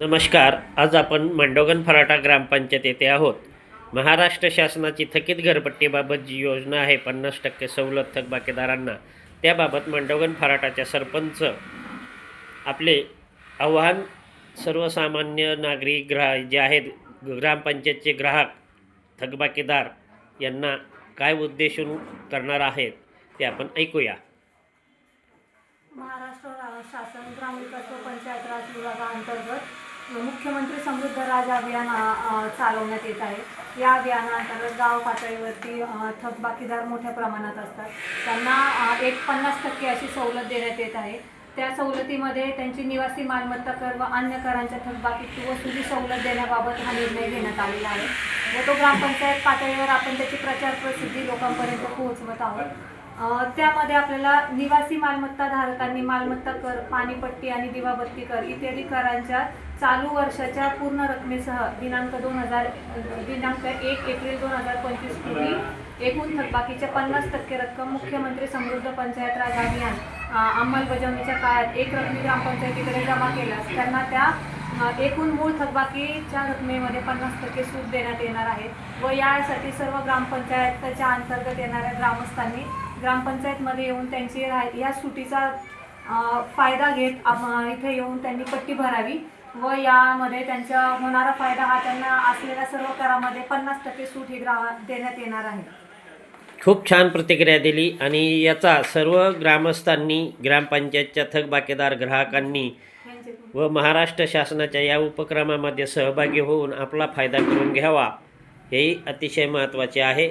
नमस्कार. आज आपण मांडोगण फराटा ग्रामपंचायत येथे आहोत. महाराष्ट्र शासनाची थकीत घरपट्टीबाबत जी योजना आहे 50% सवलत थकबाकीदारांना, त्याबाबत मांडोगण फराटाच्या सरपंच आपले आव्हान सर्वसामान्य नागरिक जे आहेत ग्रामपंचायतचे ग्राहक थकबाकीदार यांना काय उद्देशून करणार आहेत ते आपण ऐकूया. महाराष्ट्र शासन ग्रामविकास व पंचायत राज विभागाअंतर्गत मुख्यमंत्री समृद्ध राज अभियान चालवण्यात येत आहे. या अभियानाअंतर्गत गाव पातळीवरती थकबाकीदार मोठ्या प्रमाणात असतात. त्यांना 50% अशी सवलत देण्यात येत आहे. त्या सवलतीमध्ये त्यांची निवासी मालमत्ता कर व अन्य करांच्या थकबाकी वसुली सवलत देण्याबाबत हा निर्णय घेण्यात आलेला आहे व तो ग्रामपंचायत पातळीवर आपण त्याची प्रचार प्रसिद्धी लोकांपर्यंत पोहोचवत आहोत. त्यामध्ये आपल्याला निवासी मालमत्ता धारकांनी मालमत्ता कर, पाणीपट्टी आणि दिवाबत्ती कर इत्यादी करांच्या चालू वर्षाच्या पूर्ण रकमेसह दिनांक 1 एप्रिल 2025 पूर्वी एकूण थकबाकीच्या 50% रक्कम मुख्यमंत्री समृद्ध पंचायत राज अभियान अंमलबजावणीच्या काळात एक रकमी ग्रामपंचायतीकडे जमा केल्यास त्यांना त्या एकूण मूळ थकबाकीच्या रकमेमध्ये 50% सूट देण्यात येणार आहे व यासाठी सर्व ग्रामपंचायतीच्या अंतर्गत येणाऱ्या ग्रामस्थांनी ग्रामपंचायतमध्ये येऊन त्यांची या सुटीचा फायदा घेत इथे येऊन त्यांनी पट्टी भरावी व यामध्ये त्यांचा होणारा फायदा हा त्यांना असलेल्या सर्व करामध्ये 50% सूट ही देण्यात येणार आहे. खूप छान प्रतिक्रिया दिली आणि याचा सर्व ग्रामस्थांनी, ग्रामपंचायतच्या थकबाकीदार ग्राहकांनी व महाराष्ट्र शासनाच्या या उपक्रमामध्ये सहभागी होऊन आपला फायदा करून घ्यावा, हेही अतिशय महत्त्वाचे आहे.